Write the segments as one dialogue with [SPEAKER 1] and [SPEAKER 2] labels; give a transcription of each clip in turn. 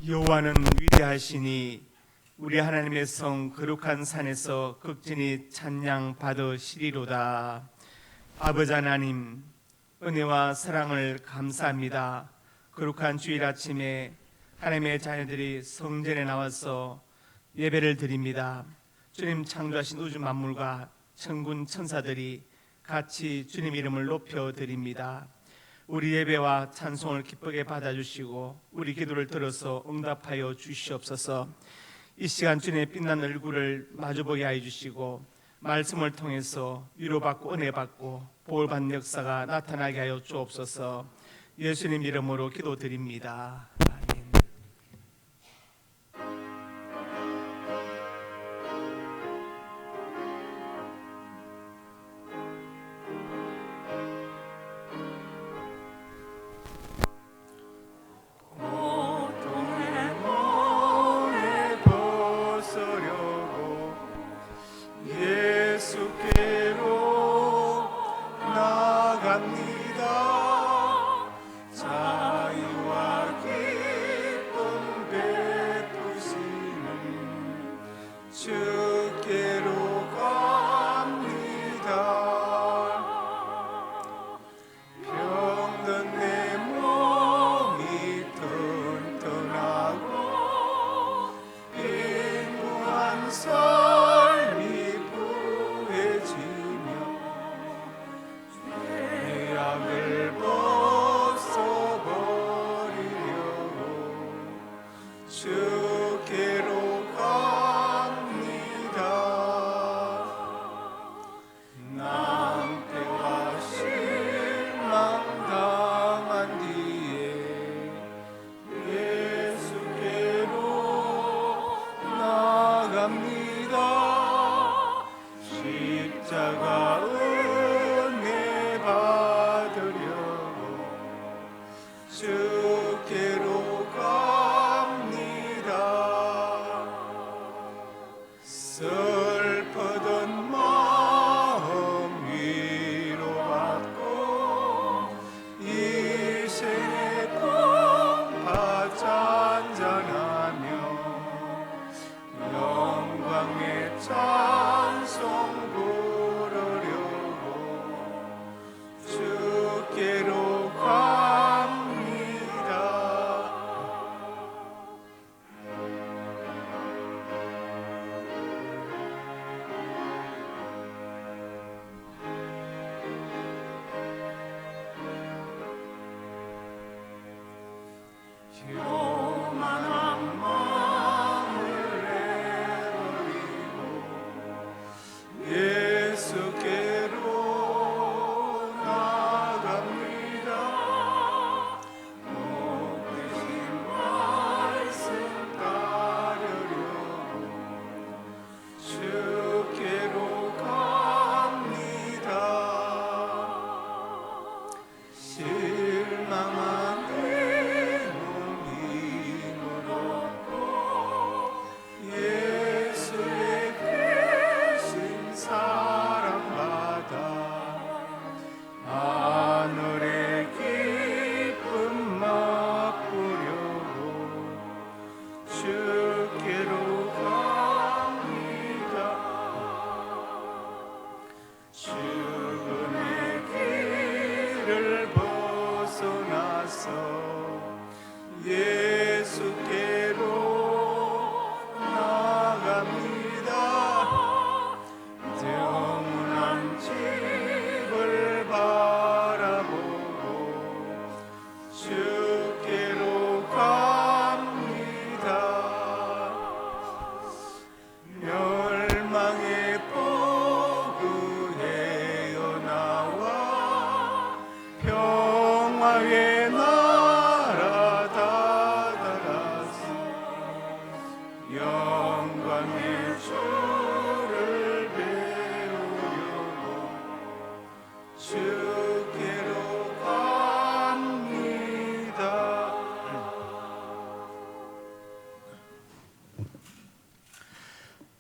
[SPEAKER 1] 여호와는 위대하시니 우리 하나님의 성 거룩한 산에서 극진히 찬양 받으시리로다. 아버지 하나님, 은혜와 사랑을 감사합니다. 거룩한 주일 아침에 하나님의 자녀들이 성전에 나와서 예배를 드립니다. 주님 창조하신 우주 만물과 천군 천사들이 같이 주님 이름을 높여 드립니다. 우리 예배와 찬송을 기쁘게 받아주시고 우리 기도를 들어서 응답하여 주시옵소서. 이 시간 주님의 빛난 얼굴을 마주보게 하여 주시고 말씀을 통해서 위로받고 은혜받고 보호받는 역사가 나타나게 하여 주옵소서. 예수님 이름으로 기도드립니다. 아멘.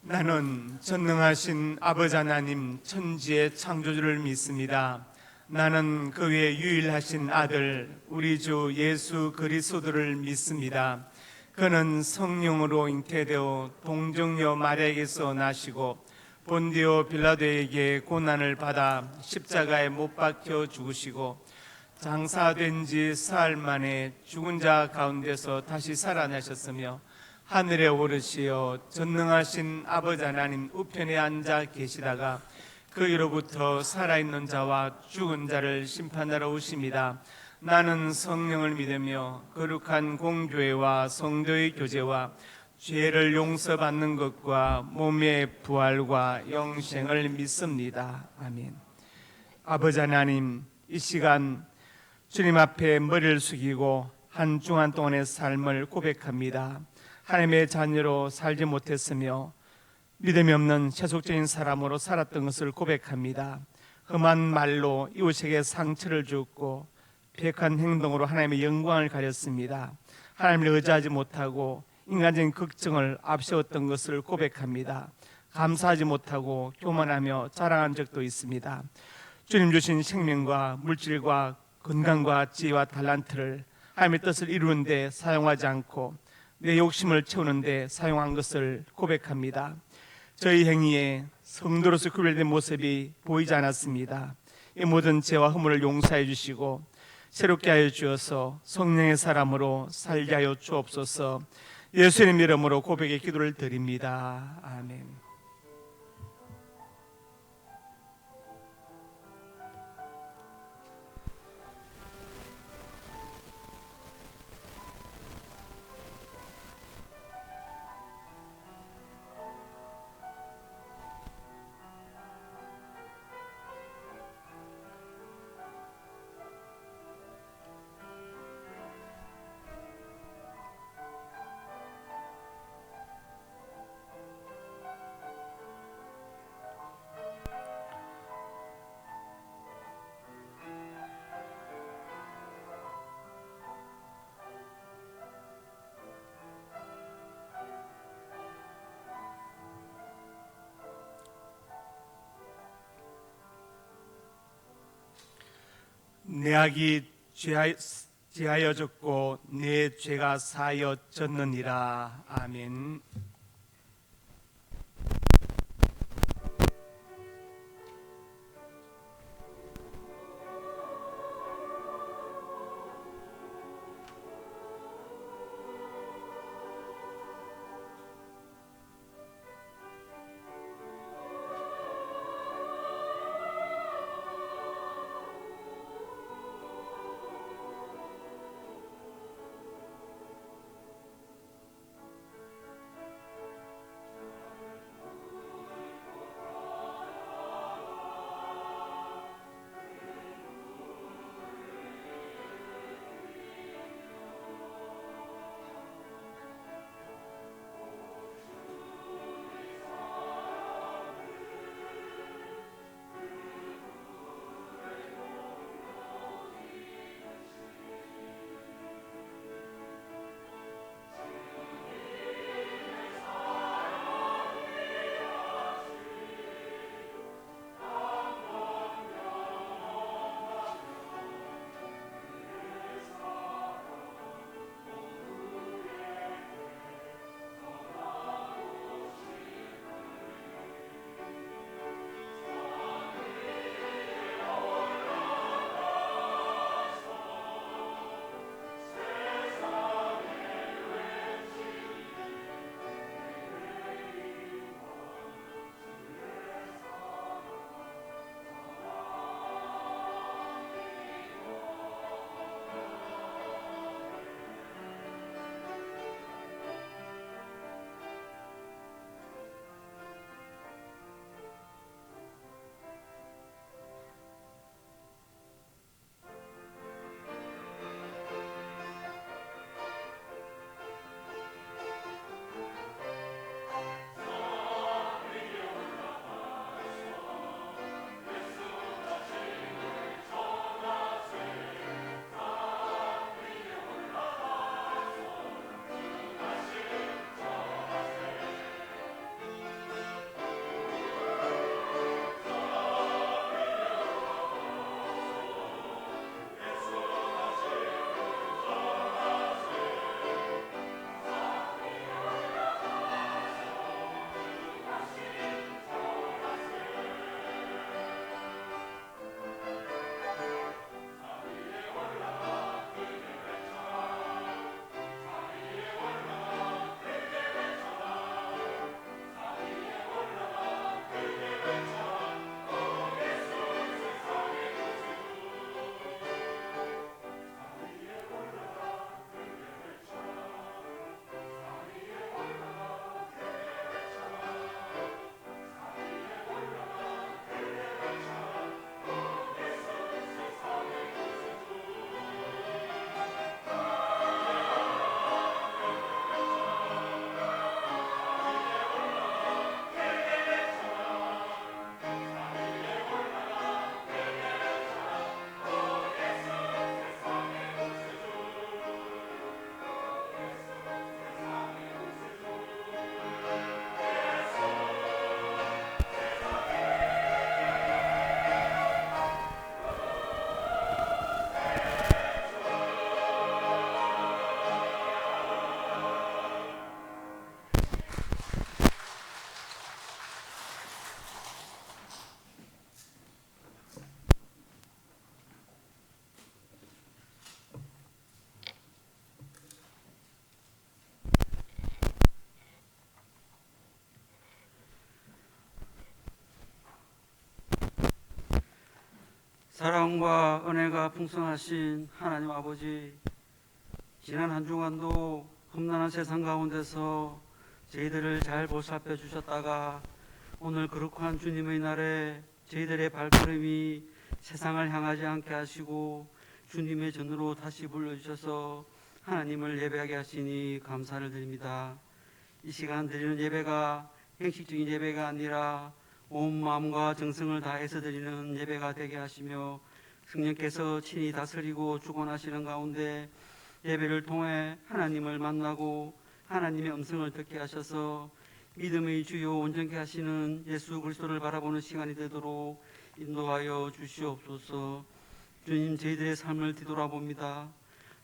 [SPEAKER 1] 나는 전능하신 아버지 하나님 천지의 창조주를 믿습니다. 나는 그 외 유일하신 아들 우리 주 예수 그리스도를 믿습니다. 그는 성령으로 잉태되어 동정녀 마리아에게서 나시고 본디오 빌라도에게 고난을 받아 십자가에 못 박혀 죽으시고 장사된 지 사흘 만에 죽은 자 가운데서 다시 살아나셨으며 하늘에 오르시어 전능하신 아버지 하나님 우편에 앉아 계시다가 그위로부터 살아있는 자와 죽은 자를 심판하러 오십니다. 나는 성령을 믿으며 거룩한 공교회와 성도의 교제와 죄를 용서받는 것과 몸의 부활과 영생을 믿습니다. 아멘. 아버지 하나님, 이 시간 주님 앞에 머리를 숙이고 한 주간 동안의 삶을 고백합니다. 하나님의 자녀로 살지 못했으며 믿음이 없는 세속적인 사람으로 살았던 것을 고백합니다. 험한 말로 이웃에게 상처를 주었고 배역한 행동으로 하나님의 영광을 가렸습니다. 하나님을 의지하지 못하고 인간적인 걱정을 앞세웠던 것을 고백합니다. 감사하지 못하고 교만하며 자랑한 적도 있습니다. 주님 주신 생명과 물질과 건강과 지혜와 달란트를 하나님의 뜻을 이루는 데 사용하지 않고 내 욕심을 채우는 데 사용한 것을 고백합니다. 저희 행위에 성도로서 구별된 모습이 보이지 않았습니다. 이 모든 죄와 허물을 용서해 주시고 새롭게 하여 주어서 성령의 사람으로 살게 하여 주옵소서. 예수님 이름으로 고백의 기도를 드립니다. 아멘. 내 악이 죄하여졌고 내 죄가 사하여졌느니라. 아멘.
[SPEAKER 2] 사랑과 은혜가 풍성하신 하나님 아버지, 지난 한 주간도 험난한 세상 가운데서 저희들을 잘 보살펴 주셨다가 오늘 거룩한 주님의 날에 저희들의 발걸음이 세상을 향하지 않게 하시고 주님의 전으로 다시 불러주셔서 하나님을 예배하게 하시니 감사를 드립니다. 이 시간 드리는 예배가 형식적인 예배가 아니라 온 마음과 정성을 다해서 드리는 예배가 되게 하시며 성령께서 친히 다스리고 주관하시는 가운데 예배를 통해 하나님을 만나고 하나님의 음성을 듣게 하셔서 믿음의 주요 온전케 하시는 예수 그리스도를 바라보는 시간이 되도록 인도하여 주시옵소서. 주님, 저희들의 삶을 뒤돌아봅니다.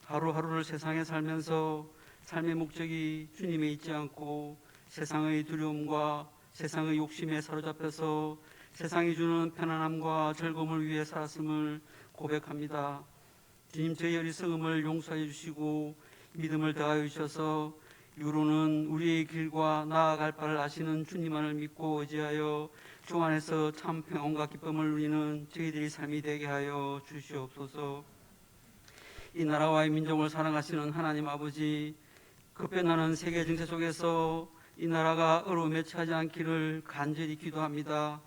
[SPEAKER 2] 하루하루를 세상에 살면서 삶의 목적이 주님에 있지 않고 세상의 두려움과 세상의 욕심에 사로잡혀서 세상이 주는 편안함과 즐거움을 위해 살았음을 고백합니다. 주님, 저희 어리석음을 용서해 주시고 믿음을 더하여 주셔서 이후로는 우리의 길과 나아갈 바를 아시는 주님만을 믿고 의지하여 주 안에서 참 평안과 기쁨을 누리는 저희들의 삶이 되게 하여 주시옵소서. 이 나라와 이 민족을 사랑하시는 하나님 아버지, 급변하는 세계 정세 속에서 이 나라가 어려움에 처하지 않기를 간절히 기도합니다.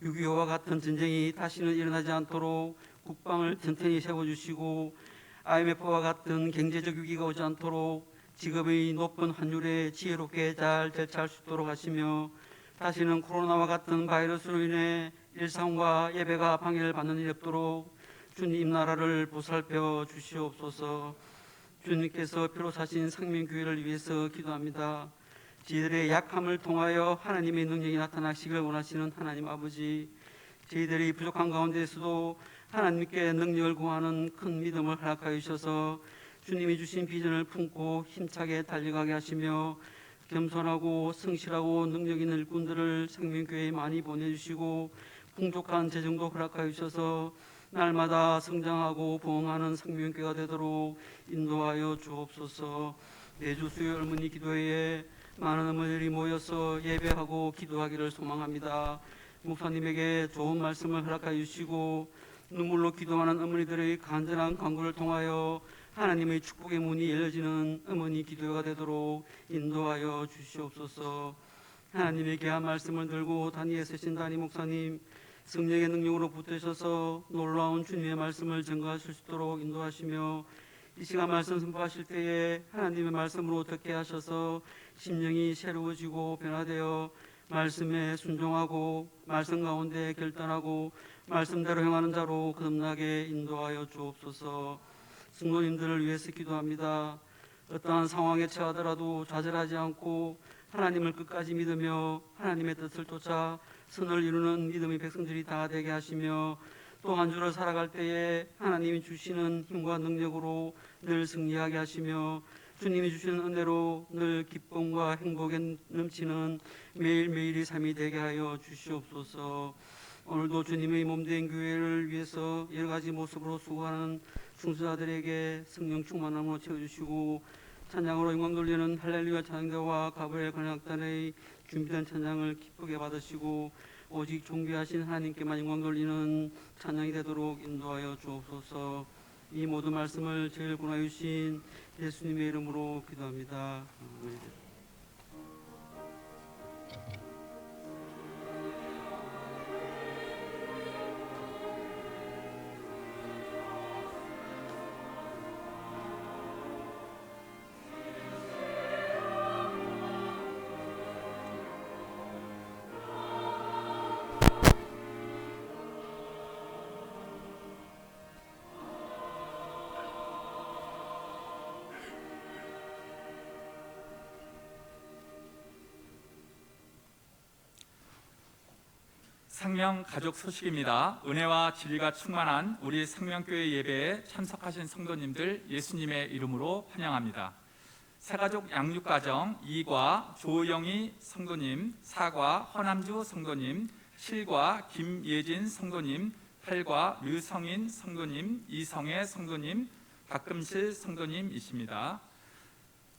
[SPEAKER 2] 6.25와 같은 전쟁이 다시는 일어나지 않도록 국방을 튼튼히 세워주시고 IMF와 같은 경제적 위기가 오지 않도록 지금의 높은 환율에 지혜롭게 잘 대처할 수 있도록 하시며 다시는 코로나와 같은 바이러스로 인해 일상과 예배가 방해를 받는 일이 없도록 주님 나라를 보살펴 주시옵소서. 주님께서 피로 사신 생명교회를 위해서 기도합니다. 저희들의 약함을 통하여 하나님의 능력이 나타나시길 원하시는 하나님 아버지, 저희들이 부족한 가운데서도 하나님께 능력을 구하는 큰 믿음을 허락하여 주셔서 주님이 주신 비전을 품고 힘차게 달려가게 하시며 겸손하고 성실하고 능력 있는 일꾼들을 생명교회에 많이 보내주시고 풍족한 재정도 허락하여 주셔서 날마다 성장하고 부흥하는 생명교회가 되도록 인도하여 주옵소서. 매주 수요일 어머니 기도회에 많은 어머니들이 모여서 예배하고 기도하기를 소망합니다. 목사님에게 좋은 말씀을 허락하여 주시고 눈물로 기도하는 어머니들의 간절한 간구를 통하여 하나님의 축복의 문이 열려지는 어머니 기도가 되도록 인도하여 주시옵소서. 하나님의 귀한 말씀을 들고 단위에 서신 담임 목사님, 성령의 능력으로 붙드셔서 놀라운 주님의 말씀을 전가하실 수 있도록 인도하시며 이 시간 말씀 선포하실 때에 하나님의 말씀으로 듣게 하셔서 심령이 새로워지고 변화되어 말씀에 순종하고 말씀 가운데 결단하고 말씀대로 행하는 자로 거듭나게 인도하여 주옵소서. 성도님들을 위해서 기도합니다. 어떠한 상황에 처하더라도 좌절하지 않고 하나님을 끝까지 믿으며 하나님의 뜻을 쫓아 선을 이루는 믿음의 백성들이 다 되게 하시며 또 한 주를 살아갈 때에 하나님이 주시는 힘과 능력으로 늘 승리하게 하시며 주님이 주시는 은혜로 늘 기쁨과 행복에 넘치는 매일매일의 삶이 되게 하여 주시옵소서. 오늘도 주님의 몸된 교회를 위해서 여러 가지 모습으로 수고하는 충수자들에게 성령 충만함으로 채워주시고 찬양으로 영광 돌리는 할렐루야 찬양대와 가브리엘 관악단의 준비된 찬양을 기쁘게 받으시고 오직 존귀하신 하나님께만 영광 돌리는 찬양이 되도록 인도하여 주옵소서. 이 모든 말씀을 저희를 권하여 주신 예수님의 이름으로 기도합니다. 아멘.
[SPEAKER 3] 생명 가족 소식입니다. 은혜와 진리가 충만한 우리 생명교회 예배에 참석하신 성도님들 예수님의 이름으로 환영합니다. 새가족 양육가정 2과 조영희 성도님, 4과 허남주 성도님, 7과 김예진 성도님, 8과 류성인 성도님, 이성애 성도님, 박금실 성도님이십니다.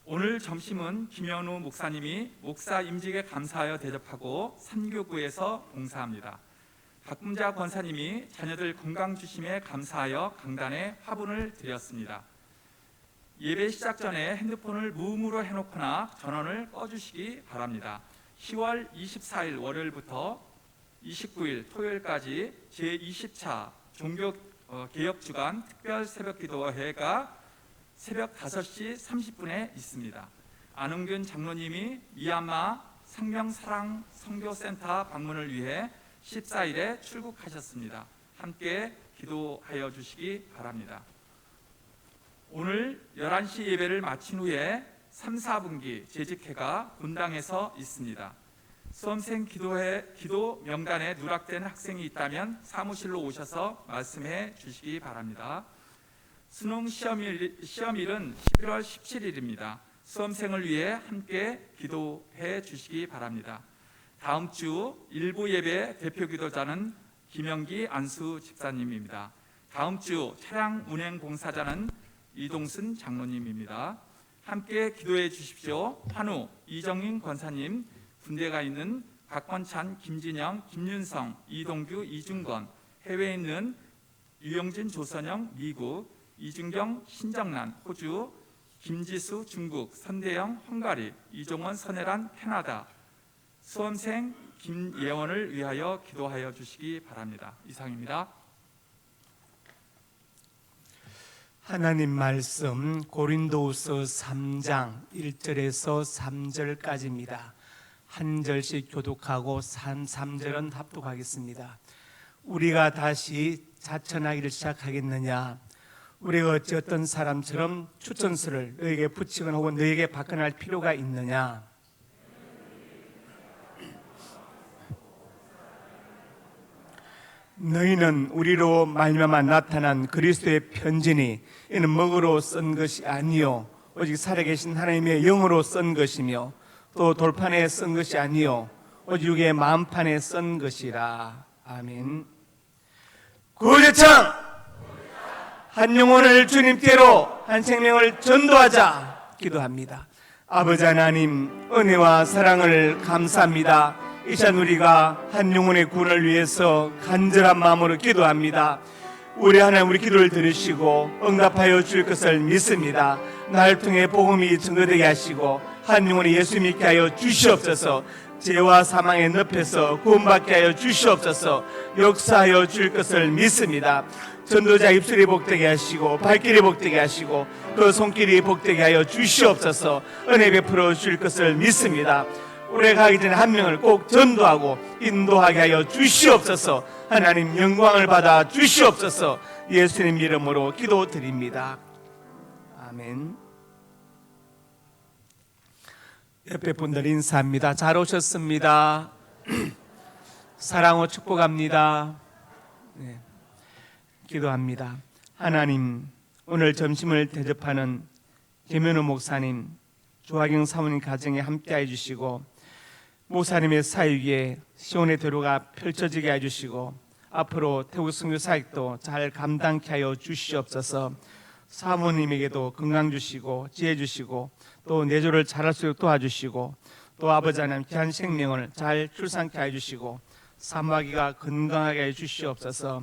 [SPEAKER 3] 오늘 점심은 김현우 목사님이 목사 임직에 감사하여 대접하고 3교구에서 봉사합니다. 박금자 권사님이 자녀들 건강 주심에 감사하여 강단에 화분을 드렸습니다. 예배 시작 전에 핸드폰을 무음으로 해놓거나 전원을 꺼주시기 바랍니다. 10월 24일 월요일부터 29일 토요일까지 제20차 종교개혁주간 특별 새벽기도회가 새벽 5시 30분에 있습니다. 안흥균 장로님이 미얀마 상명사랑 선교센터 방문을 위해 14일에 출국하셨습니다. 함께 기도하여 주시기 바랍니다. 오늘 11시 예배를 마친 후에 3, 4분기 재직회가 분당에서 있습니다. 수험생 기도 명단에 누락된 학생이 있다면 사무실로 오셔서 말씀해 주시기 바랍니다. 수능 시험일은 11월 17일입니다. 수험생을 위해 함께 기도해 주시기 바랍니다. 다음 주 일부 예배 대표 기도자는 김영기 안수 집사님입니다. 다음 주 차량 운행 봉사자는 이동순 장로님입니다. 함께 기도해 주십시오. 환우 이정인 권사님, 군대가 있는 박권찬, 김진영, 김윤성, 이동규, 이중건, 해외에 있는 유영진, 조선영, 미국, 이준경, 신정란, 호주, 김지수, 중국, 선대영, 헝가리, 이종원, 선혜란, 캐나다, 수험생 김예원을 위하여 기도하여 주시기 바랍니다. 이상입니다.
[SPEAKER 1] 하나님 말씀 고린도후서 3장 1절에서 3절까지입니다. 한 절씩 교독하고 3절은 합독하겠습니다. 우리가 다시 자천하기를 시작하겠느냐? 우리가 어찌 어떤 사람처럼 추천서를 너에게 붙이거나 혹은 너에게 받거나 할 필요가 있느냐? 너희는 우리로 말미암아 나타난 그리스도의 편지니 이는 먹으로 쓴 것이 아니요 오직 살아계신 하나님의 영으로 쓴 것이며 또 돌판에 쓴 것이 아니요 오직 육의 마음판에 쓴 것이라. 아멘. 구제청 한 영혼을 주님께로 한 생명을 전도하자 기도합니다. 아버지 하나님, 은혜와 사랑을 감사합니다. 이 시간 우리가 한 영혼의 구원을 위해서 간절한 마음으로 기도합니다. 우리 하나님, 우리 기도를 들으시고 응답하여 줄 것을 믿습니다. 날 통해 복음이 증거되게 하시고 한 영혼이 예수 믿게 하여 주시옵소서. 죄와 사망의 늪에서 구원받게 하여 주시옵소서. 역사하여 줄 것을 믿습니다. 전도자 입술이 복되게 하시고 발길이 복되게 하시고 그 손길이 복되게 하여 주시옵소서. 은혜 베풀어 줄 것을 믿습니다. 우리가 가기 전에 한 명을 꼭 전도하고 인도하게 하여 주시옵소서. 하나님 영광을 받아 주시옵소서. 예수님 이름으로 기도드립니다. 아멘. 옆에 분들 인사합니다. 잘 오셨습니다. 사랑으로 축복합니다. 네. 기도합니다. 하나님, 오늘 점심을 대접하는 김현우 목사님, 조하경 사모님 가정에 함께해 주시고 목사님의 사역에 시온의 대로가 펼쳐지게 해주시고 앞으로 태국 선교 사역도 잘 감당케 하여 주시옵소서. 사모님에게도 건강 주시고 지혜 주시고 또 내조를 잘할 수 있도록 도와주시고 또 아버지 하나님 귀한 생명을 잘 출산케 해주시고 사마귀가 건강하게 해주시옵소서.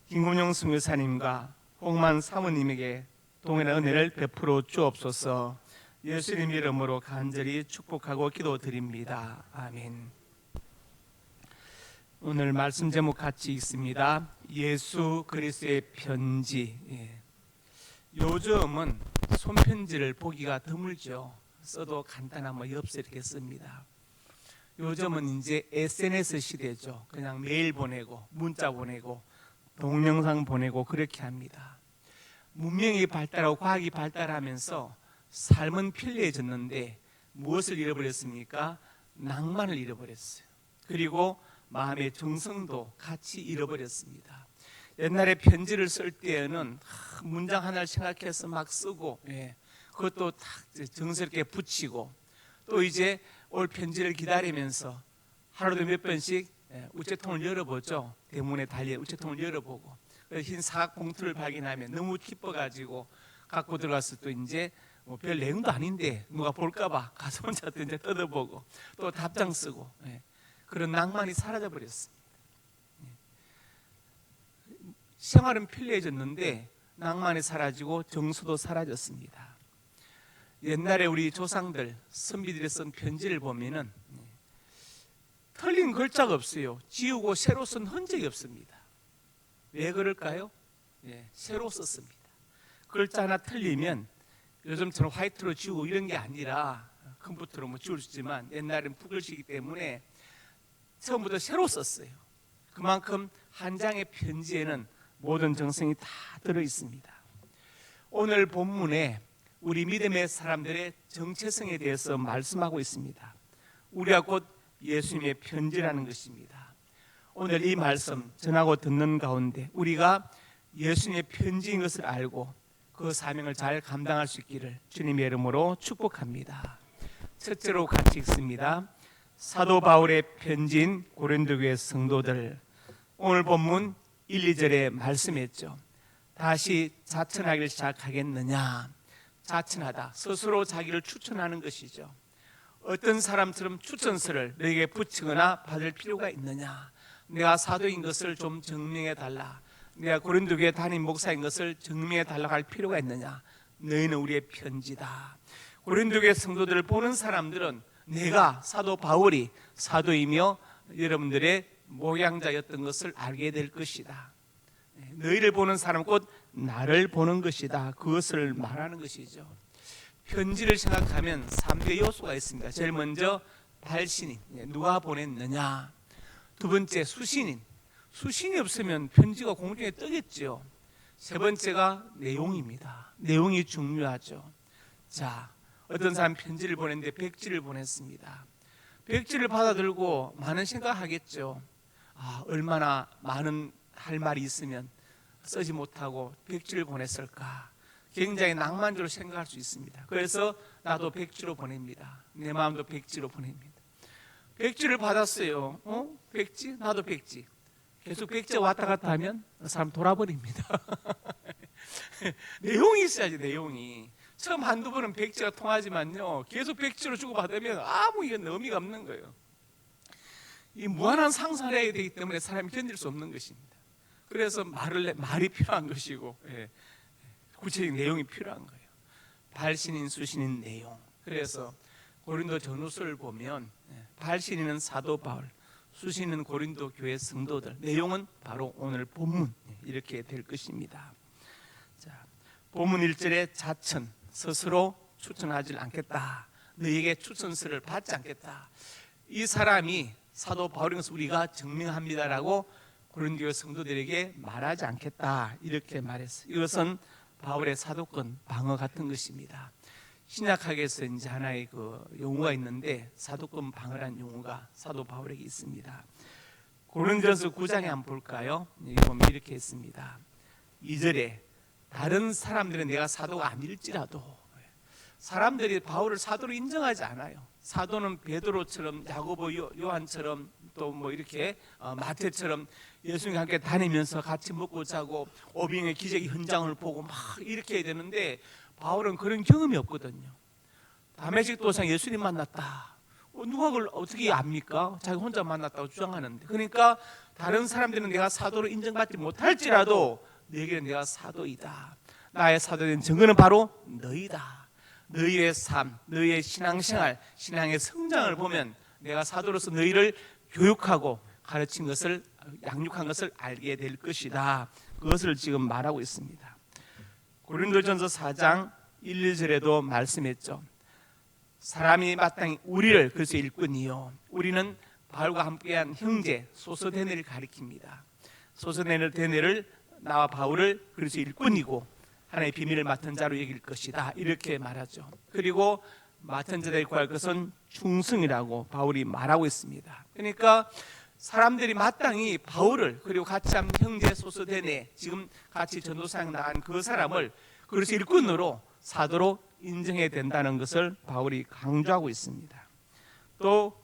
[SPEAKER 1] 김금용 선교사님과 홍만 사모님에게 동일한 은혜를 베풀어 주옵소서. 예수님 이름으로 간절히 축복하고 기도드립니다. 아멘. 오늘 말씀 제목 같이 읽습니다. 예수 그리스도의 편지. 요즘은 손편지를 보기가 드물죠. 써도 간단한 엽서 이렇게 씁니다. 요즘은 이제 SNS 시대죠. 그냥 메일 보내고 문자 보내고 동영상 보내고 그렇게 합니다. 문명이 발달하고 과학이 발달하면서 삶은 편리해졌는데 무엇을 잃어버렸습니까? 낭만을 잃어버렸어요. 그리고 마음의 정성도 같이 잃어버렸습니다. 옛날에 편지를 쓸 때에는 문장 하나를 생각해서 막 쓰고 그것도 딱 정스럽게 붙이고 또 이제 올 편지를 기다리면서 하루도 몇 번씩 우체통을 열어보죠. 대문에 달린 우체통을 열어보고 흰 사각 봉투를 발견하면 너무 기뻐가지고 갖고 들어가서 또 이제 별 내용도 아닌데 누가 볼까봐 가서 혼자 또 이제 뜯어보고 또 답장 쓰고 그런 낭만이 사라져 버렸습니다. 생활은 편리해졌는데 낭만이 사라지고 정서도 사라졌습니다. 옛날에 우리 조상들, 선비들이 쓴 편지를 보면은 틀린 글자가 없어요. 지우고 새로 쓴 흔적이 없습니다. 왜 그럴까요? 새로 썼습니다. 글자 하나 틀리면 요즘처럼 화이트로 지우고 이런 게 아니라 컴퓨터로 뭐 지울 수 있지만 옛날엔 붓글씨이기 때문에 처음부터 새로 썼어요. 그만큼 한 장의 편지에는 모든 정성이 다 들어 있습니다. 오늘 본문에 우리 믿음의 사람들의 정체성에 대해서 말씀하고 있습니다. 우리가 곧 예수님의 편지라는 것입니다. 오늘 이 말씀 전하고 듣는 가운데 우리가 예수님의 편지인 것을 알고 그 사명을 잘 감당할 수 있기를 주님의 이름으로 축복합니다. 첫째로 같이 읽습니다. 사도 바울의 편지인 고린도 교회 성도들, 오늘 본문 1, 2절에 말씀했죠. 다시 자천하기를 시작하겠느냐. 자천하다, 스스로 자기를 추천하는 것이죠. 어떤 사람처럼 추천서를 너에게 붙이거나 받을 필요가 있느냐. 내가 사도인 것을 좀 증명해 달라. 내가 고린도 교회 담임 목사인 것을 증명해 달라고 할 필요가 있느냐. 너희는 우리의 편지다. 고린도 교회 성도들을 보는 사람들은 내가 사도 바울이 사도이며 여러분들의 모양자였던 것을 알게 될 것이다. 너희를 보는 사람은 곧 나를 보는 것이다. 그것을 말하는 것이죠. 편지를 생각하면 3대 요소가 있습니다. 제일 먼저 발신인, 누가 보냈느냐. 두 번째 수신인, 수신이 없으면 편지가 공중에 뜨겠죠. 세 번째가 내용입니다. 내용이 중요하죠. 자, 어떤 사람 편지를 보냈는데 백지를 보냈습니다. 백지를 받아들고 많은 생각하겠죠. 얼마나 많은 할 말이 있으면 쓰지 못하고 백지를 보냈을까. 굉장히 낭만적으로 생각할 수 있습니다. 그래서 나도 백지로 보냅니다. 내 마음도 백지로 보냅니다. 백지를 받았어요. 백지? 나도 백지. 계속 백지 왔다 갔다 하면 사람 돌아버립니다. 내용이 있어야지. 내용이. 처음 한두 번은 백지가 통하지만요, 계속 백지로 주고받으면 아무 이건 의미가 없는 거예요. 이 무한한 상상을 해야 되기 때문에 사람이 견딜 수 없는 것입니다. 그래서 말이 필요한 것이고, 구체적인 내용이 필요한 거예요. 발신인, 수신인, 내용. 그래서 고린도 전후서를 보면 발신인은 사도 바울, 수신은 고린도 교회 성도들, 내용은 바로 오늘 본문 이렇게 될 것입니다. 자, 본문 1절에 자천, 스스로 추천하지 않겠다. 너에게 추천서를 받지 않겠다. 이 사람이 사도 바울인 것을 우리가 증명합니다라고 고린도 교회 성도들에게 말하지 않겠다. 이렇게 말했어요. 이것은 바울의 사도권 방어 같은 것입니다. 신약학에서 이제 하나의 그 용어가 있는데 사도권 방어라는 용어가 사도 바울에게 있습니다. 고린도전서 9장에 한번 볼까요? 여기 보면 이렇게 했습니다. 2절에 다른 사람들은 내가 사도가 아닐지라도, 사람들이 바울을 사도로 인정하지 않아요. 사도는 베드로처럼, 야고보, 요한처럼, 또 뭐 이렇게 마태처럼 예수님과 함께 다니면서 같이 먹고 자고 오병의 기적의 현장을 보고 막 이렇게 해야 되는데 바울은 그런 경험이 없거든요. 다메섹 도상 예수님 만났다. 누가 그걸 어떻게 압니까? 자기 혼자 만났다고 주장하는데. 그러니까 다른 사람들은 내가 사도로 인정받지 못할지라도 너에게는 내가 사도이다. 나의 사도된 증거는 바로 너희다. 너희의 삶, 너희의 신앙생활, 신앙의 성장을 보면 내가 사도로서 너희를 교육하고 가르친 것을, 양육한 것을 알게 될 것이다. 그것을 지금 말하고 있습니다. 고린도전서 4장 1, 2절에도 말씀했죠. 사람이 마땅히 우리를, 그래서 일꾼이요, 우리는 바울과 함께한 형제 소서데네를 가리킵니다. 소서데네를 나와 바울을 그래서 일꾼이고 하나의 비밀을 맡은 자로 여길 것이다. 이렇게 말하죠. 그리고 맡은 자들이 구할 것은 충성이라고 바울이 말하고 있습니다. 그러니까 사람들이 마땅히 바울을, 그리고 같이 한 형제 소서데네, 지금 같이 전도사역 나간 그 사람을 그래서 일꾼으로 사도로 인정해야 된다는 것을 바울이 강조하고 있습니다. 또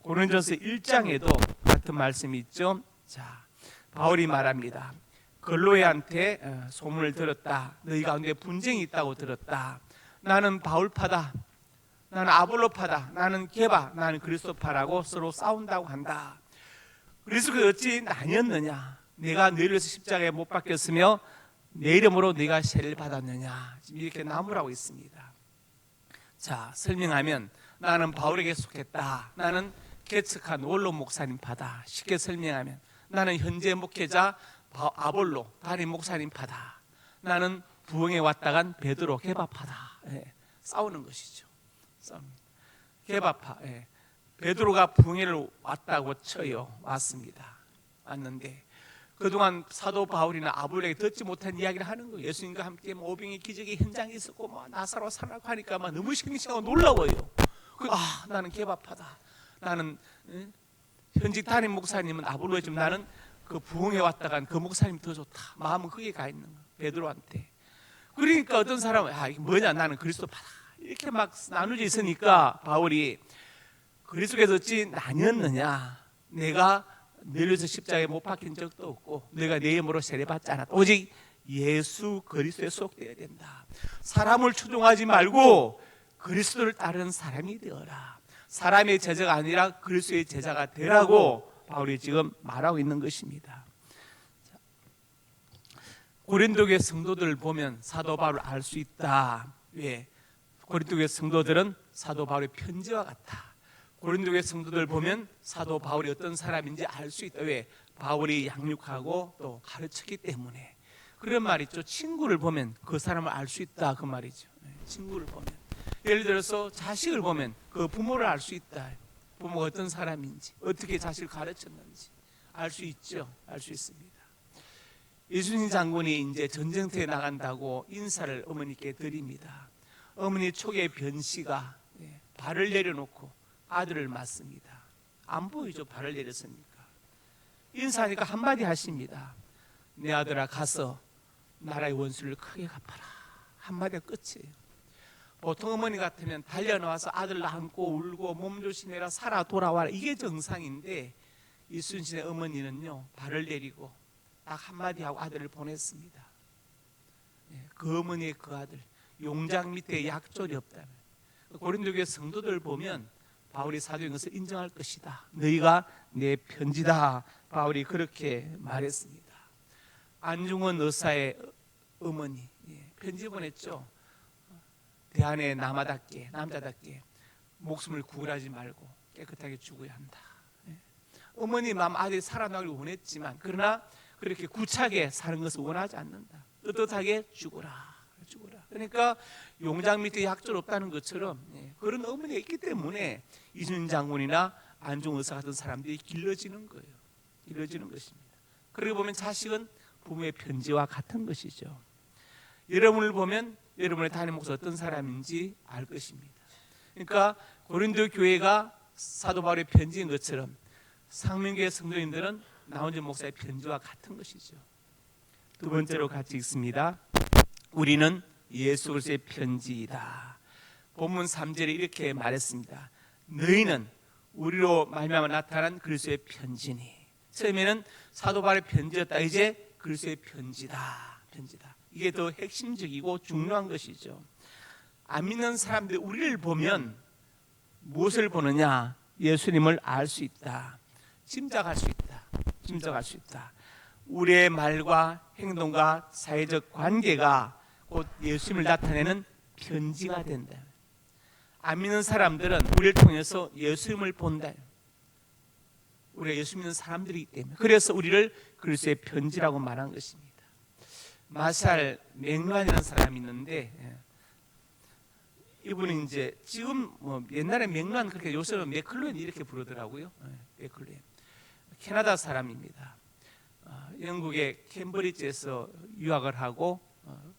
[SPEAKER 1] 고린도전서 1장에도 같은 말씀이 있죠. 자, 바울이 말합니다. 글로에한테 소문을 들었다. 너희 가운데 분쟁이 있다고 들었다. 나는 바울파다. 나는 아볼로파다. 나는 게바. 나는 그리스도파라고 서로 싸운다고 한다. 그래서 그 어찌 나뉘었느냐? 내가 너희를 위해서 십자가에 못 박혔으며 내 이름으로 네가 세례를 받았느냐, 지금 이렇게 나무라고 있습니다. 자, 설명하면 나는 바울에게 속했다. 나는 개척한 원로 목사님 파다. 쉽게 설명하면 나는 현재 목회자 아볼로 담임 목사님 파다. 나는 부흥에 왔다 간 베드로 개바파다. 예, 싸우는 것이죠. 개바파. 예. 베드로가 부흥회를 왔다고 쳐요. 왔습니다. 왔는데 그동안 사도 바울이나 아볼로에게 듣지 못한 이야기를 하는 거예요. 예수님과 함께 오병의 기적의 현장에 있었고 나사로 살아나고 하니까 너무 싱싱하고 놀라워요. 나는 개바파다. 나는 현직 담임 목사님은 아볼로지만 나는 그 부흥회 왔다 간 그 목사님이 더 좋다. 마음은 그게 가 있는 거예요. 베드로한테. 그러니까 어떤 사람은 이게 뭐냐, 나는 그리스도파다. 이렇게 막 나누져 있으니까 바울이 그리스도께서 어찌 나뉘었느냐. 내가 너를 위해서 십자가에 못 박힌 적도 없고 내가 내 이름으로 세례받지 않았다. 오직 예수 그리스도에 속되어야 된다. 사람을 추종하지 말고 그리스도를 따르는 사람이 되어라. 사람의 제자가 아니라 그리스도의 제자가 되라고 바울이 지금 말하고 있는 것입니다. 고린도교회 성도들을 보면 사도 바울을 알 수 있다. 왜? 고린도교회 성도들은 사도 바울의 편지와 같아. 고린도교회 성도들 보면 사도 바울이 어떤 사람인지 알 수 있다. 왜? 바울이 양육하고 또 가르쳤기 때문에. 그런 말 있죠. 친구를 보면 그 사람을 알 수 있다, 그 말이죠. 친구를 보면, 예를 들어서 자식을 보면 그 부모를 알 수 있다. 부모가 어떤 사람인지, 어떻게 자식을 가르쳤는지 알 수 있죠. 알 수 있습니다. 이순신 장군이 이제 전쟁터에 나간다고 인사를 어머니께 드립니다. 어머니 촉의 변씨가 발을 내려놓고 아들을 맞습니다. 안 보이죠, 발을 내렸으니까. 인사하니까 한마디 하십니다. 내 아들아, 가서 나라의 원수를 크게 갚아라. 한마디가 끝이에요. 보통 어머니 같으면 달려나와서 아들 안고 울고 몸조심해라, 살아 돌아와라, 이게 정상인데 이순신의 어머니는요, 발을 내리고 딱 한마디 하고 아들을 보냈습니다. 그 어머니의 그 아들, 용장 밑에 약졸이 없다면. 고린도교회 성도들 보면 바울이 사도인 것을 인정할 것이다. 너희가 내 편지다. 바울이 그렇게 말했습니다. 안중근 의사의 어머니 편지 보냈죠. 대한의 남자답게 목숨을 구걸하지 말고 깨끗하게 죽어야 한다. 어머니 마음 아들이 살아나기를 원했지만 그러나 그렇게 구차하게 사는 것을 원하지 않는다. 떳떳하게 죽어라. 그러니까 용장 밑에 약졸 없다는 것처럼 그런 어머니가 있기 때문에 이순신 장군이나 안중근 의사 같은 사람들이 길러지는 거예요. 길러지는 것입니다. 그리고 보면 자식은 부모의 편지와 같은 것이죠. 여러분을 보면 여러분의 담임 목사 어떤 사람인지 알 것입니다. 그러니까 고린도 교회가 사도 바울의 편지인 것처럼 상민교회 성도님들은 나온전 목사의 편지와 같은 것이죠. 두 번째로 같이 읽습니다. 우리는 예수 그리스도의 편지이다. 본문 3절에 이렇게 말했습니다. 너희는 우리로 말미암아 나타난 그리스도의 편지니. 처음에는 사도 바울의 편지였다. 이제 그리스도의 편지다. 이게 더 핵심적이고 중요한 것이죠. 안 믿는 사람들이 우리를 보면 무엇을 보느냐? 예수님을 알 수 있다. 짐작할 수 있다. 우리의 말과 행동과 사회적 관계가 곧 예수님을 나타내는 편지가 된다. 안 믿는 사람들은 우리를 통해서 예수님을 본다. 우리가 예수 믿는 사람들이기 때문에. 그래서 우리를 그리스도의 편지라고 말한 것입니다. 마샬 맥란이라는 사람이 있는데 이분은 이제 지금 옛날에 맥란 그렇게 요새는 맥클로엔 이렇게 부르더라고요. 맥클로엔. 캐나다 사람입니다. 영국의 캠브리지에서 유학을 하고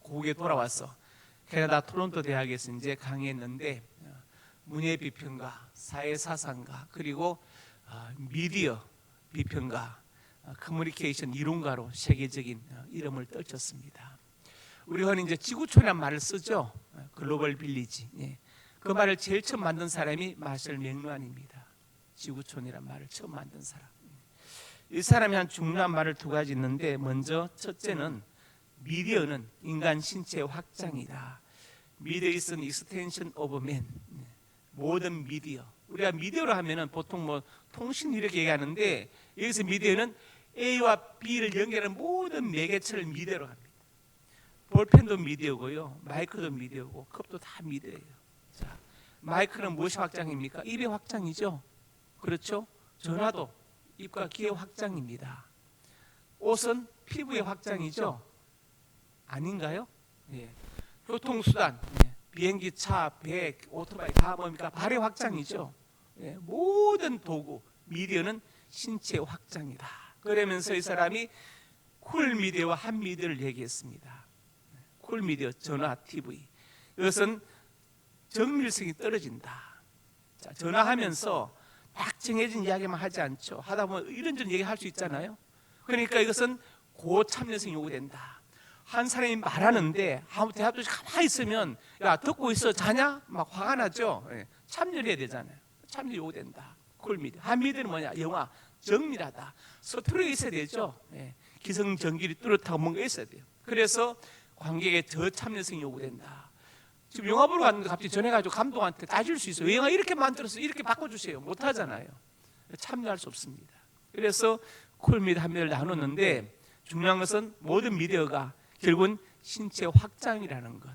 [SPEAKER 1] 고국에 돌아와서 캐나다 토론토 대학에서 이제 강의했는데 문예 비평가, 사회 사상가, 그리고 미디어 비평가, 커뮤니케이션 이론가로 세계적인 이름을 떨쳤습니다. 우리 흔히 이제 지구촌이라는 말을 쓰죠. 글로벌 빌리지. 그 말을 제일 처음 만든 사람이 마셜 맥루안입니다. 지구촌이라는 말을 처음 만든 사람. 이 사람이 한 중요한 말을 두 가지 있는데, 먼저 첫째는 미디어는 인간 신체의 확장이다. Media is an extension of man. 모든 미디어. 우리가 미디어로 하면은 보통 통신 이렇게 얘기하는데, 여기서 미디어는 A와 B를 연결하는 모든 매개체를 미디어로 합니다. 볼펜도 미디어고요, 마이크도 미디어고, 컵도 다 미디어예요. 자, 마이크는 무엇이 확장입니까? 입의 확장이죠. 그렇죠? 전화도 입과 귀의 확장입니다. 옷은 피부의 확장이죠. 아닌가요? 예. 교통수단, 예. 비행기, 차, 배, 오토바이 다 뭡니까? 발의 확장이죠. 예. 모든 도구, 미디어는 신체의 확장이다. 그러면서 이 사람이 쿨 미디어와 한 미디어를 얘기했습니다. 쿨 미디어, 전화, TV. 이것은 정밀성이 떨어진다. 자, 전화하면서 딱 정해진 이야기만 하지 않죠. 하다 보면 이런저런 얘기할 수 있잖아요. 그러니까 이것은 고참여성이 요구된다. 한 사람이 말하는데 아무 대답도 없이 가만히 있으면 야 듣고 있어 자냐? 막 화가 나죠. 예. 참여해야 되잖아요. 참여 요구된다. 쿨미디어. 한미디어는 뭐냐? 영화 정밀하다. 서투르 있어야 되죠. 예. 기성전결이 뚜렷하고 뭔가 있어야 돼요. 그래서 관객의 저참여성이 요구된다. 지금 영화 보러 갔는데 갑자기 전해가지고 감독한테 따질 수 있어요. 영화 이렇게 만들어서 이렇게 바꿔주세요. 못하잖아요. 참여할 수 없습니다. 그래서 쿨미디어 한미디어를 나눴는데 중요한 것은 모든 미디어가 결국은 신체 확장이라는 것.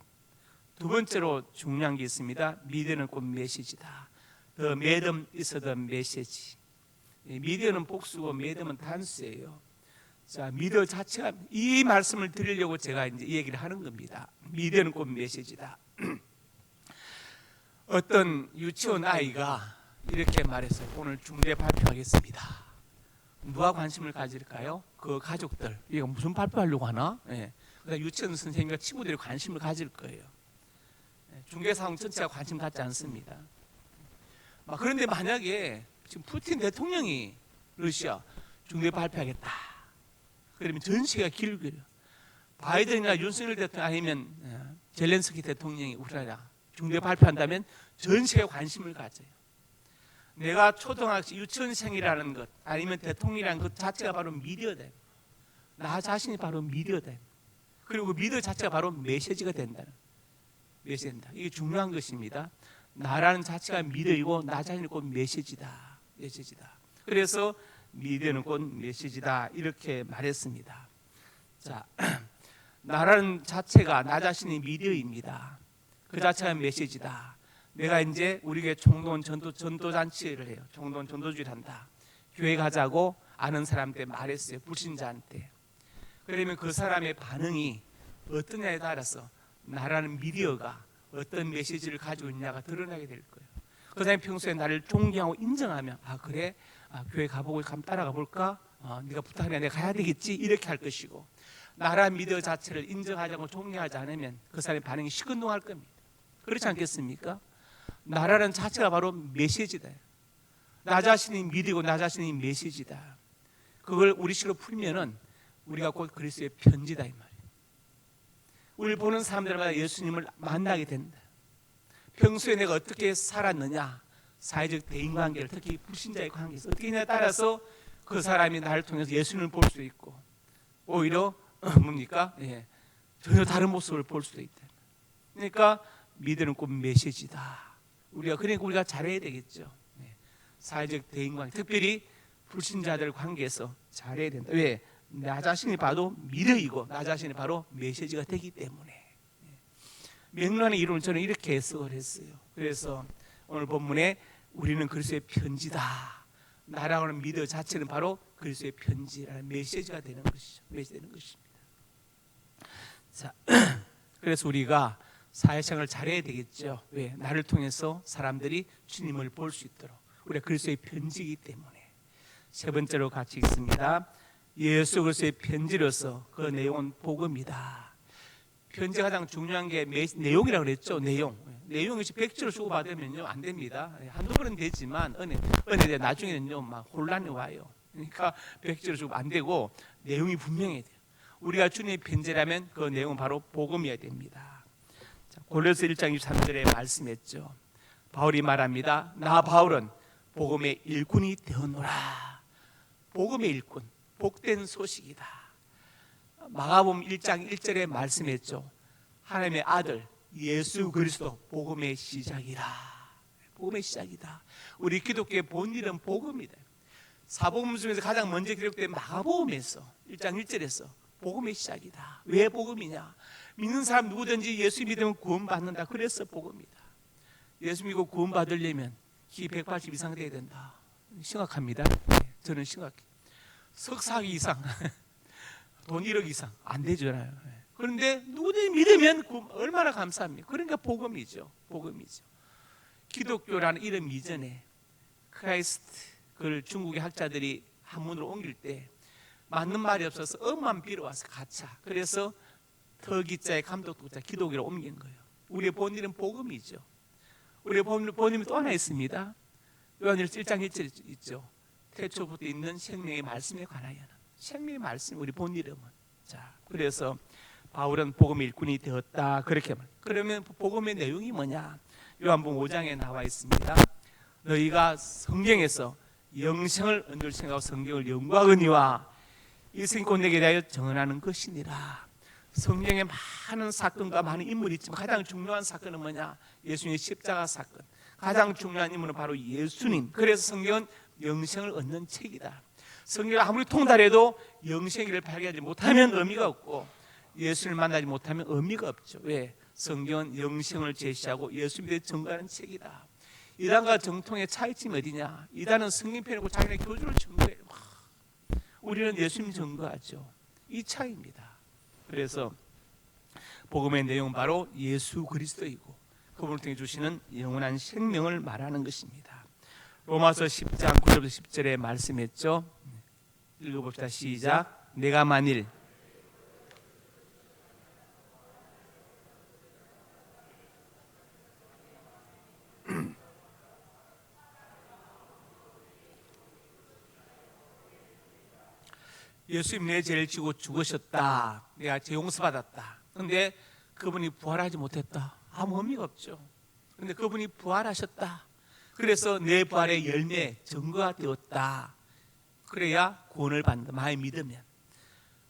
[SPEAKER 1] 두 번째로 중요한 게 있습니다. 미디어는 곧 메시지다. The medium is the message. 미디어는 복수고 medium은 단수예요. 자, 미디어 자체가 이 말씀을 드리려고 제가 이제 이 얘기를 하는 겁니다. 미디어는 곧 메시지다. 어떤 유치원 아이가 이렇게 말했어요. 오늘 중대 발표하겠습니다. 누가 관심을 가질까요? 그 가족들. 이거 무슨 발표하려고 하나? 예. 그러니까 유치원 선생님과 친구들이 관심을 가질 거예요. 중개사항 전체가 관심 갖지 않습니다. 그런데 만약에 지금 푸틴 대통령이 러시아 중대 발표하겠다. 그러면 전 세계가 길거려. 바이든이나 윤석열 대통령 아니면 젤렌스키 대통령이 우크라이나 중대 발표한다면 전 세계가 관심을 가져요. 내가 초등학생 유치원생이라는 것 아니면 대통령이라는 것 자체가 바로 미디어다. 나 자신이 바로 미디어다. 그리고 미디어 자체가 바로 메시지가 된다는 메시지다. 이게 중요한 것입니다. 나라는 자체가 미디어이고 나 자신이 곧 메시지다. 메시지다. 그래서 미디어는 곧 메시지다 이렇게 말했습니다. 자, 나라는 자체가 나 자신이 미디어입니다. 그 자체가 메시지다. 내가 이제 우리 교회 총동 전도잔치를 해요. 총동 전도주의를 한다. 교회 가자고 아는 사람한테 말했어요. 불신자한테. 그러면 그 사람의 반응이 어떠냐에 따라서 나라는 미디어가 어떤 메시지를 가지고 있냐가 드러나게 될 거예요. 그 사람이 평소에 나를 존경하고 인정하면 아 그래? 교회 가보고 한번 따라가 볼까? 네가 부탁하니까 내가 가야 되겠지? 이렇게 할 것이고 나라 미디어 자체를 인정하지 않고 존경하지 않으면 그 사람의 반응이 시큰둥할 겁니다. 그렇지 않겠습니까? 나라는 자체가 바로 메시지다. 나 자신이 미디어고 나 자신이 메시지다. 그걸 우리식으로 풀면은 우리가 곧 그리스도의 편지다 이 말이에요. 우리 보는 사람들마다 예수님을 만나게 된다. 평소에 내가 어떻게 살았느냐, 사회적 대인관계를 특히 불신자의 관계에서 어떻게 했냐에 따라서 그 사람이 나를 통해서 예수님을 볼 수 있고 오히려 뭡니까? 예, 전혀 다른 모습을 볼 수도 있다. 그러니까 미디어는 꼭 메시지다. 그러니까 우리가 잘해야 되겠죠. 예, 사회적 대인관계, 특별히 불신자들 관계에서 잘해야 된다. 왜? 나 자신이 봐도 미디어이고 나 자신이 바로 메시지가 되기 때문에. 맥락의 이론을 저는 이렇게 해석을 했어요. 그래서 오늘 본문에 우리는 그리스도의 편지다. 나라고 하는 미디어 자체는 바로 그리스도의 편지라는 메시지가 되는 것이죠. 메시지 되는 것입니다. 자, 그래서 우리가 사회생활을 잘해야 되겠죠. 왜? 나를 통해서 사람들이 주님을 볼 수 있도록 우리가 그리스도의 편지이기 때문에. 세 번째로 같이 읽습니다. 예수 그리스도의 편지로서 그 내용은 복음이다. 편지가 가장 중요한 게 내용이라고 그랬죠. 내용이 100字를 주고 받으면요 안 됩니다. 한두 번은 되지만 은혜 나중에는요 막 혼란이 와요. 그러니까 100字를 주고 안 되고 내용이 분명해야 돼요. 우리가 주님의 편지라면 그 내용은 바로 복음이어야 됩니다. 골로새 1장 23절에 말씀했죠. 바울이 말합니다. 나 바울은 복음의 일꾼이 되었노라. 복음의 일꾼, 복된 소식이다. 마가복음 1장 1절에 말씀했죠. 하나님의 아들 예수 그리스도 복음의 시작이라. 복음의 시작이다. 우리 기독교의 본질은 복음이다. 사복음 중에서 가장 먼저 기록된 마가복음에서 1장 1절에서 복음의 시작이다. 왜 복음이냐? 믿는 사람 누구든지 예수 믿으면 구원받는다. 그래서 복음이다. 예수 믿고 구원받으려면 키 180 이상 돼야 된다. 심각합니다. 네, 저는 심각해. 석사학위 이상, 돈 1억 이상 안 되잖아요. 그런데 누구든지 믿으면 얼마나 감사합니까? 그러니까 복음이죠. 복음이죠. 기독교라는 이름 이전에 크라이스트, 그걸 중국의 학자들이 한문으로 옮길 때 맞는 말이 없어서 엄만 빌어와서 가차. 그래서 터기자의 감독자 기독교로 옮긴 거예요. 우리의 본일은 복음이죠. 우리의 본일은 또 하나 있습니다. 요한일서 1장 1절 있죠. 태초부터 있는 생명의 말씀에 관하여는 생명의 말씀, 우리 본이름은. 자, 그래서 바울은 복음의 일꾼이 되었다 그렇게 말. 그러면 복음의 내용이 뭐냐? 요한복음 5장에 나와 있습니다. 너희가 성경에서 영생을 얻을 생각하고 성경을 연구하거니와 이 생곧 내게 대하여 정언하는 것이니라. 성경에 많은 사건과 많은 인물이 있지만 가장 중요한 사건은 뭐냐? 예수님의 십자가 사건. 가장 중요한 인물은 바로 예수님. 그래서 성경은 영생을 얻는 책이다. 성경을 아무리 통달해도 영생을 발견하지 못하면 의미가 없고 예수를 만나지 못하면 의미가 없죠. 왜? 성경은 영생을 제시하고 예수님에 대해 증거하는 책이다. 이단과 정통의 차이점이 어디냐? 이단은 성경 펴놓고 자기네 교주를 증거해요. 우리는 예수님 증거하죠. 이 차이입니다. 그래서 복음의 내용은 바로 예수 그리스도이고 그분을 통해 주시는 영원한 생명을 말하는 것입니다. 로마서 10장 9절부터 10절에 말씀했죠. 읽어봅시다. 시작. 내가 만일 예수님 내 죄를 지고 죽으셨다. 내가 죄 용서받았다. 그런데 그분이 부활하지 못했다. 아무 의미가 없죠. 그런데 그분이 부활하셨다. 그래서 내 부활의 열매, 증거가 되었다. 그래야 구원을 받는다. 마음에 믿으면.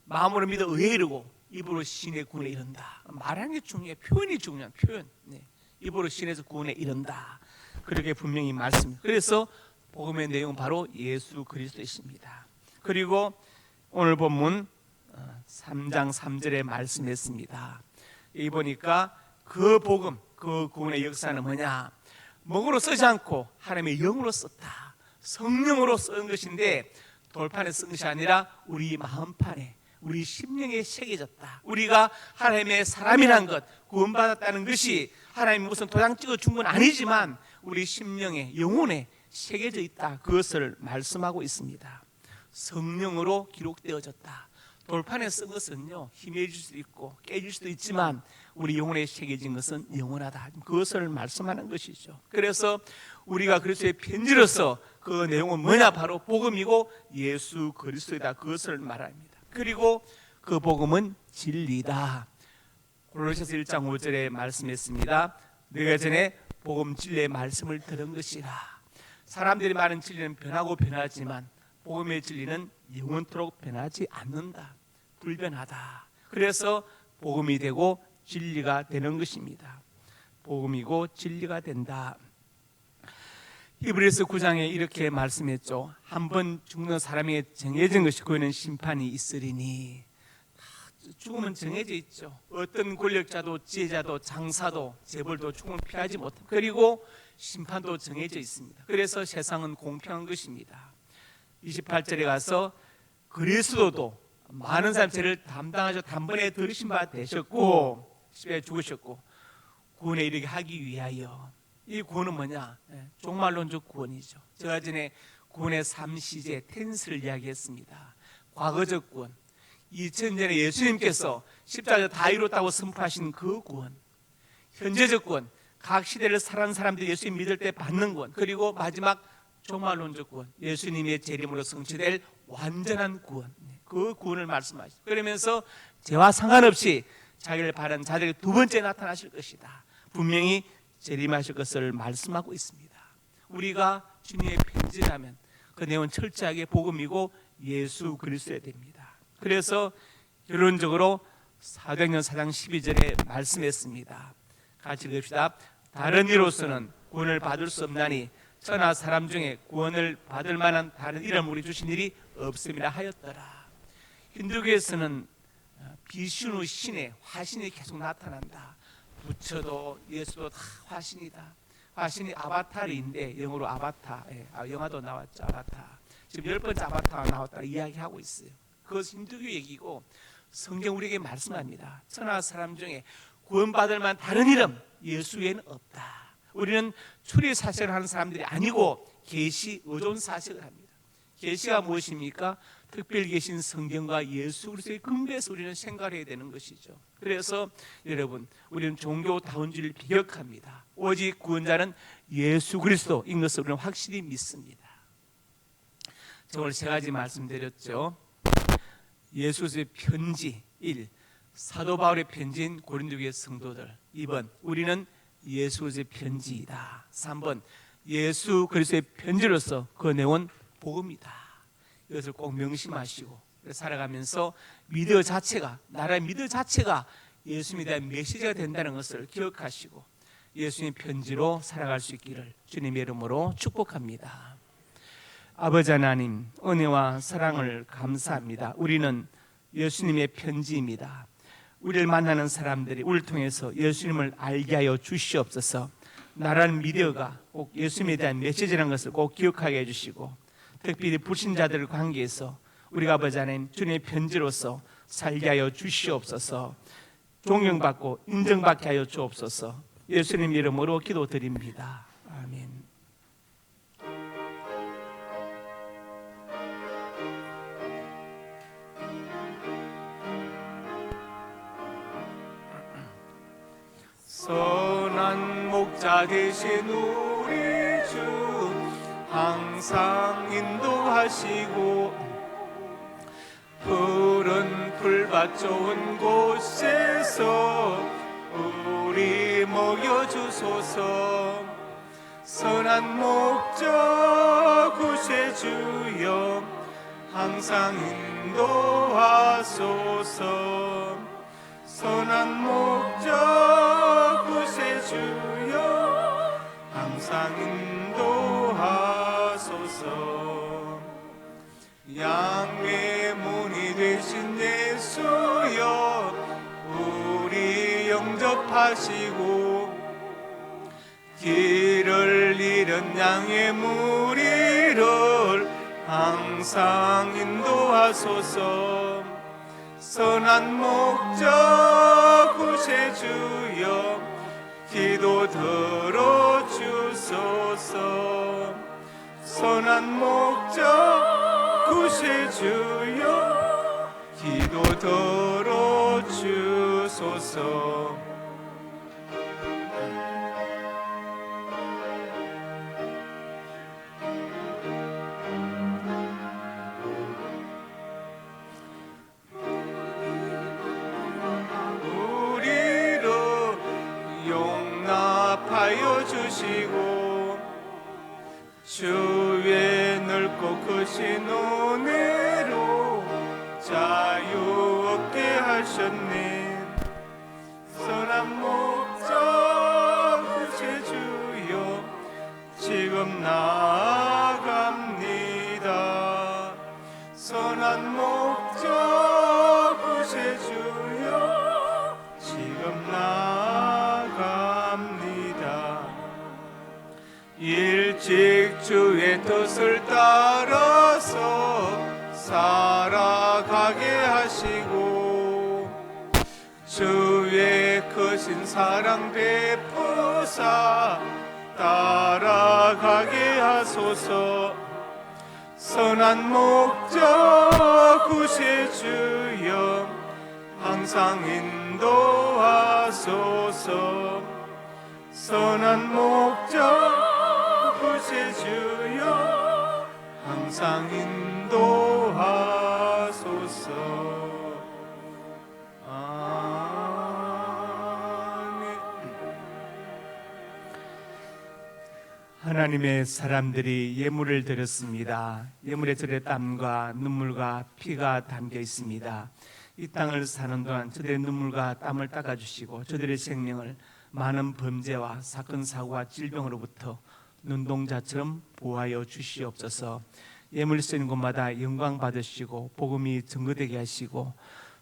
[SPEAKER 1] 마음으로 믿어 의에 이르고 입으로 신의 구원에 이른다. 말하는 게 중요해. 표현이 중요한 표현. 네. 입으로 신에서 구원에 이른다. 그렇게 분명히 말씀. 그래서 복음의 내용은 바로 예수 그리스도이십니다. 그리고 오늘 본문 3장 3절에 말씀했습니다. 여기 보니까 그 복음, 그 구원의 역사는 뭐냐? 먹으로 쓰지 않고 하나님의 영으로 썼다. 성령으로 쓴 것인데 돌판에 쓴 것이 아니라 우리 마음판에, 우리 심령에 새겨졌다. 우리가 하나님의 사람이란 것, 구원받았다는 것이 하나님 무슨 도장 찍어 준 건 아니지만 우리 심령에, 영혼에 새겨져 있다. 그것을 말씀하고 있습니다. 성령으로 기록되어졌다. 돌판에 쓴 것은요 희미해질 수도 있고 깨질 수도 있지만 우리 영혼에 새겨진 것은 영원하다. 그것을 말씀하는 것이죠. 그래서 우리가 그리스도의 편지로서 그 내용은 뭐냐? 바로 복음이고 예수 그리스도이다. 그것을 말합니다. 그리고 그 복음은 진리다. 골로새서 1장 5절에 말씀했습니다. 내가 전에 복음 진리의 말씀을 들은 것이라. 사람들이 말하는 진리는 변하고 변하지만 복음의 진리는 영원토록 변하지 않는다. 불변하다. 그래서 복음이 되고 진리가 되는 것입니다. 복음이고 진리가 된다. 히브리서 9장에 이렇게 말씀했죠. 한 번 죽는 사람에게 정해진 것이 그에는 심판이 있으리니. 죽음은 정해져 있죠. 어떤 권력자도 지혜자도 장사도 재벌도 죽음을 피하지 못합니다. 그리고 심판도 정해져 있습니다. 그래서 세상은 공평한 것입니다. 28절에 가서 그리스도도 많은 사람 죄를 담당하셔 단번에 들으신 바 되셨고 10에 죽으셨고 구원에 이르게 하기 위하여. 이 구원은 뭐냐? 종말론적 구원이죠. 제가 전에 구원의 3시제 텐스를 이야기했습니다. 과거적 구원, 2000년에 예수님께서 십자가에서 다 이뤘다고 선포하신 그 구원, 현재적 구원, 각 시대를 살아온 사람들이 예수님 믿을 때 받는 구원, 그리고 마지막 종말론적 구원, 예수님의 재림으로 성취될 완전한 구원, 그 구원을 말씀하시죠. 그러면서 죄와 상관없이 자기를 바라는 자들에게 두 번째 나타나실 것이다. 분명히 재림하실 것을 말씀하고 있습니다. 우리가 주님의 편지라면 그 내용은 철저하게 복음이고 예수 그리스도야 됩니다. 그래서 결론적으로 사도행전 4장 12절에 말씀했습니다. 같이 읽읍시다. 다른 이로서는 구원을 받을 수 없나니 천하 사람 중에 구원을 받을 만한 다른 이름 우리 주신 일이 없음이라 하였더라. 힌두교에서는 비슈누 신의 화신이 계속 나타난다. 부처도 예수도 다 화신이다. 화신이 아바타르인데 영어로 아바타, 영화도 나왔죠. 아바타. 지금 10번째 아바타가 나왔다 이야기하고 있어요. 그것은 힌두교 얘기고 성경 우리에게 말씀합니다. 천하 사람 중에 구원받을 만한 다른 이름 예수 외에는 없다. 우리는 추리 사색을 하는 사람들이 아니고 계시 의존 사색을 합니다. 계시가 무엇입니까? 특별히 계신 성경과 예수 그리스도의 근거에서 우리는 생각을 해야 되는 것이죠. 그래서 여러분 우리는 종교다운주의를 비격합니다. 오직 구원자는 예수 그리스도인 것을 우리는 확실히 믿습니다. 저 오늘 세 가지 말씀드렸죠. 예수의 편지 1. 사도 바울의 편지인 고린도교회 성도들. 2번 우리는 예수의 편지이다. 3번 예수 그리스도의 편지로서 그 내용은 복음이다. 이것을 꼭 명심하시고 살아가면서 미디어 자체가 나라의 미디어 자체가 예수님에 대한 메시지가 된다는 것을 기억하시고 예수님의 편지로 살아갈 수 있기를 주님의 이름으로 축복합니다. 아버지 하나님 은혜와 사랑을 감사합니다. 우리는 예수님의 편지입니다. 우리를 만나는 사람들이 우리를 통해서 예수님을 알게 하여 주시옵소서. 나라는 미디어가 꼭 예수님에 대한 메시지라는 것을 꼭 기억하게 해주시고 특별히 불신자들 관계에서 우리가 아버지 하나님 주님의 편지로서 살게 하여 주시옵소서. 존경받고 인정받게 하여 주옵소서. 예수님 이름으로 기도드립니다. 아멘. 선한 목자 되신 우리 주 항상 인도하시고 푸른 풀밭 좋은 곳에서 우리 먹여주소서. 선한 목자 구세주여 항상 인도하소서. 선한 목자 구세주여 항상 인도하소서. 양의 문이 되신 예수여 우리 영접하시고 길을 잃은 양의 무리를 항상 인도하소서. 선한 목자 구세주여 기도 들어주소서. 선한 목자 구세주여 기도 들어주소서. 용납하여 주시고 주의 넓고 크신 은혜로 자유 얻게 하셨네. 선한 목자 구세주여 지금 나아갑니다. 선한 목자 구세주여 지금 나아갑니다. 일찍 주의 뜻을 따라서 살아가게 하시고 주의 크신 사랑 베푸사 따라가게 하소서. 선한 목자 구세주여 항상 인도하소서. 선한 목자 구세주여 항상 인도하소서. 아멘. 하나님의 사람들이 예물을 드렸습니다. 예물에 저들의 땀과 눈물과 피가 담겨 있습니다. 이 땅을 사는 동안 저들의 눈물과 땀을 닦아주시고 저들의 생명을 많은 범죄와 사건 사고와 질병으로부터 눈동자처럼 보호하여 주시옵소서. 예물 쓰는 곳마다 영광 받으시고 복음이 증거되게 하시고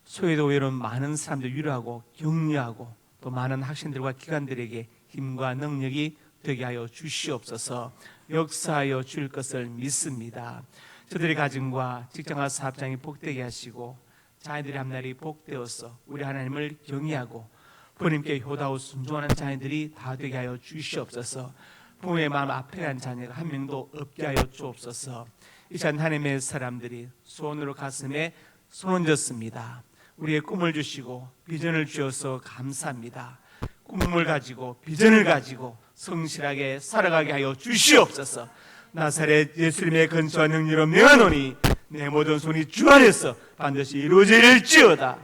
[SPEAKER 1] 소외도 외로운 많은 사람들 위로하고 격려하고 또 많은 학생들과 기관들에게 힘과 능력이 되게 하여 주시옵소서. 역사하여 줄 것을 믿습니다. 저들의 가정과 직장과 사업장이 복되게 하시고 자녀들의 앞날이 복되어서 우리 하나님을 경외하고 부모님께 효다하고 순종하는 자녀들이 다 되게 하여 주시옵소서. 부모의 마음 아파한 자녀가 한 명도 없게 하여 주옵소서. 이 시간 하나님의 사람들이 소원으로 가슴에 손 얹었습니다. 우리의 꿈을 주시고 비전을 주셔서 감사합니다. 꿈을 가지고 비전을 가지고 성실하게 살아가게 하여 주시옵소서. 나사렛 예수님의 근처와 능력으로 명하노니 내 모든 손이 주 안에서 반드시 이루어질지어다.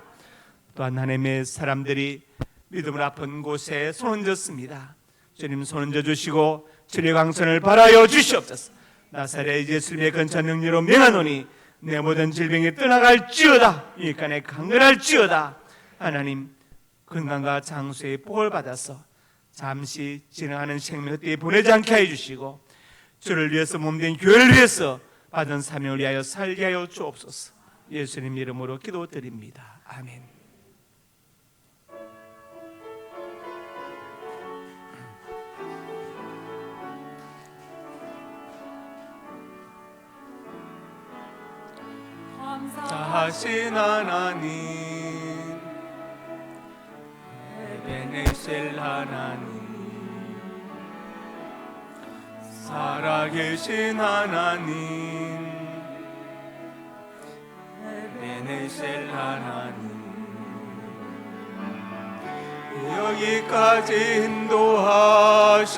[SPEAKER 1] 또한 하나님의 사람들이 믿음을 아픈 곳에 손 얹었습니다. 주님 손 얹어 주시고 치료 강선을 발하여 주시옵소서. 나사렛 예수님의 근처 능력으로 명하노니 내 모든 질병이 떠나갈지어다. 일간에 강건할지어다. 하나님 건강과 장수의 복을 받아서 잠시 진행하는 생명 헛되이 보내지 않게 해주시고 주를 위해서 몸된 교회를 위해서 받은 사명을 위하여 살게 하여 주옵소서. 예수님 이름으로 기도드립니다. 아멘. 감사하신 하나님, 에베네셀 하나님, 살아계신 하나님, 에베네셀 하나님, 여기까지 인도하셨네.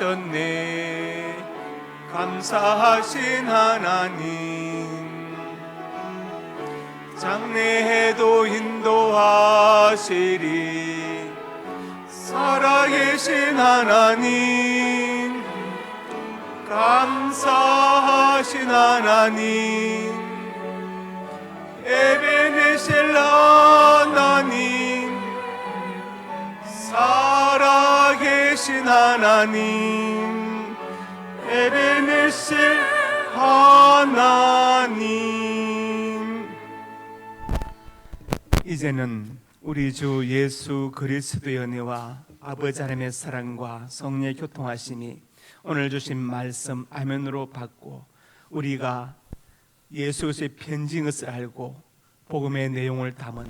[SPEAKER 1] 감사하신 하나님, 장래에도 인도하시리. 살아계신 하나님, 감사하신 하나님, 에베네셀 하나님, 살아계신 하나님, 에베네셀 하나님. 이제는 우리 주 예수 그리스도의 은혜와 아버지 하나님의 사랑과 성령의 교통하심이 오늘 주신 말씀 아멘으로 받고 우리가 예수 그리스도의 편지인 것을 알고 복음의 내용을 담은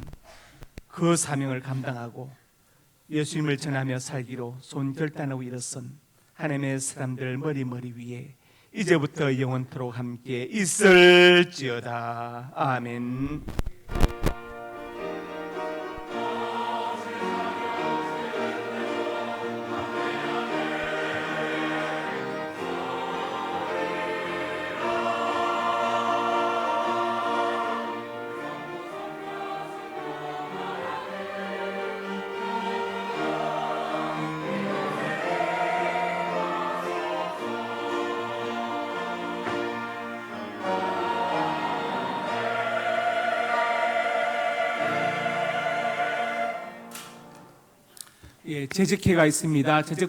[SPEAKER 1] 그 사명을 감당하고 예수님을 전하며 살기로 손결단하고 일어선 하나님의 사람들 머리 위에 이제부터 영원토록 함께 있을지어다. 아멘. 예, 재직회가 있습니다. 재직